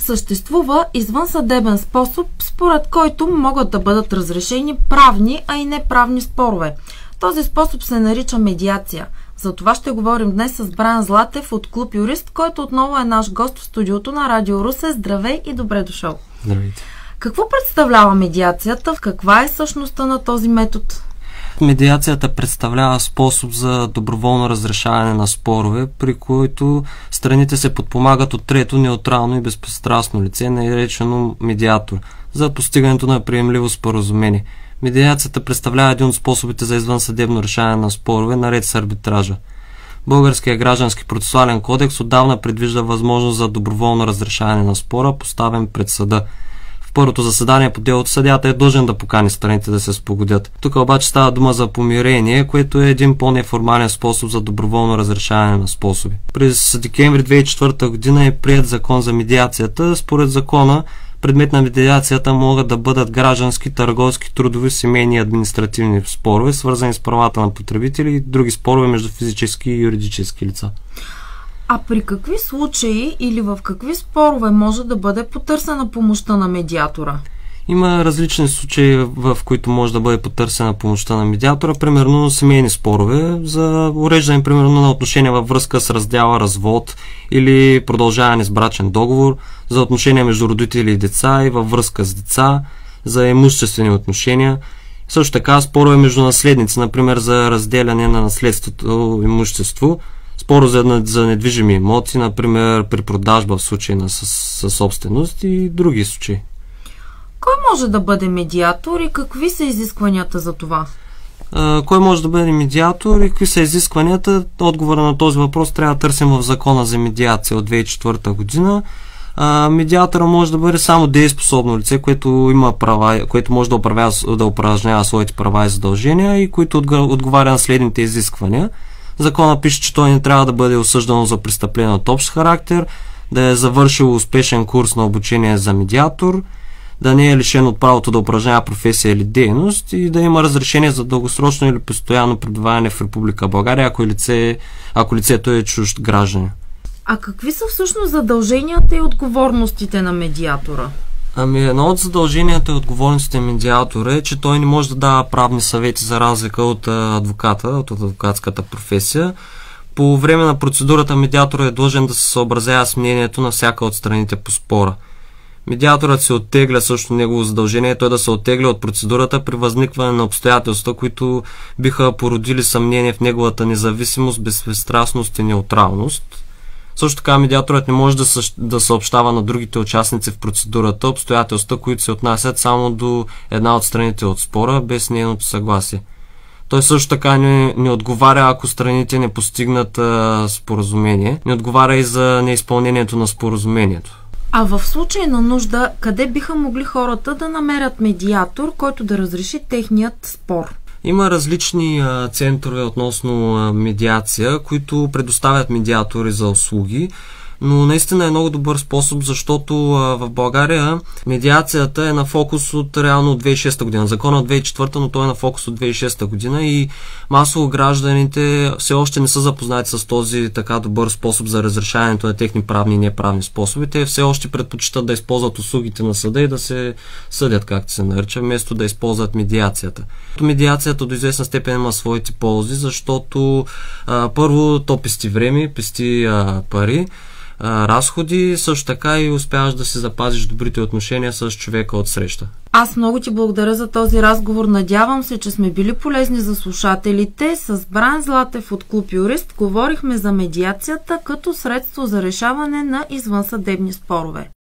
Съществува извънсъдебен способ, според който могат да бъдат разрешени правни, а и неправни спорове. Този способ се нарича медиация. За това ще говорим днес с Браян Златев от Клуб Юрист, който отново е наш гост в студиото на Радио Русе. Здравей и добре дошъл! Здравейте! Какво представлява медиацията? Каква е същността на този метод? Медиацията представлява способ за доброволно разрешаване на спорове, при които страните се подпомагат от трето неутрално и безпристрастно лице, наречено медиатор, за постигането на приемливо споразумение. Медиацията представлява един от способите за извънсъдебно решаване на спорове, наред с арбитража. Българският граждански процесуален кодекс отдавна предвижда възможност за доброволно разрешаване на спора, поставен пред съда. В първото заседание по делото съдията е длъжен да покани страните да се спогодят. Тук обаче става дума за помирение, което е един по-неформален способ за доброволно разрешаване на способи. През декември 2004 година е приет закон за медиацията. Според закона предмет на медиацията могат да бъдат граждански, търговски, трудови, семейни и административни спорове, свързани с правата на потребители и други спорове между физически и юридически лица. А при какви случаи или в какви спорове може да бъде потърсена помощта на медиатора? Има различни случаи, в които може да бъде потърсена помощта на медиатора, примерно семейни спорове, за уреждане примерно на отношения във връзка с раздяла, развод или продължаване с брачен договор, за отношения между родители и деца и във връзка с деца, за имуществени отношения. Също така спорове между наследници, например за разделяне на наследството имущество, споро за недвижими имоти, например при продажба в случай на собственост и други случаи. Кой може да бъде медиатор и какви са изискванията за това? Кой може да бъде медиатор и какви са изискванията? Отговора на този въпрос трябва да търсим в Закона за медиация от 2004 година. Медиатора може да бъде само дееспособно лице, което има права, което може да упражнява своите права и задължения и които отговаря на следните изисквания. Закона пише, че той не трябва да бъде осъждано за престъпление от общ характер, да е завършил успешен курс на обучение за медиатор, да не е лишен от правото да упражнява професия или дейност и да има разрешение за дългосрочно или постоянно пребиваване в Република България, ако лицето е чужд гражданин. А какви са всъщност задълженията и отговорностите на медиатора? Едно от задълженията и отговорностите на медиатора е, че той не може да дава правни съвети за разлика от адвоката, от адвокатската професия. По време на процедурата медиатора е длъжен да се съобразява с мнението на всяка от страните по спора. Медиаторът се оттегля, също негово задължение той да се оттегля от процедурата при възникване на обстоятелства, които биха породили съмнение в неговата независимост, безпристрастност и неутралност. Също така медиаторът не може да съобщава на другите участници в процедурата обстоятелства, които се отнасят само до една от страните от спора, без нейното съгласие. Той също така не отговаря, ако страните не постигнат споразумение, не отговаря и за неизпълнението на споразумението. А в случай на нужда, къде биха могли хората да намерят медиатор, който да разреши техният спор? Има различни центрове относно медиация, които предоставят медиатори за услуги, но наистина е много добър способ, защото в България медиацията е на фокус от реално от 2006 година. Закона от 2004, но той е на фокус от 2006 година и масово гражданите все още не са запознати с този така добър способ за разрешаването на техни правни и неправни способи. Те все още предпочитат да използват услугите на съда и да се съдят, както се нарича, вместо да използват медиацията. Медиацията до известна степен има своите ползи, защото първо то пести време, пести пари, разходи, също така и успяваш да си запазиш добрите отношения с човека от среща. Аз много ти благодаря за този разговор. Надявам се, че сме били полезни за слушателите. С Браян Златев от Клуб Юрист говорихме за медиацията като средство за решаване на извънсъдебни спорове.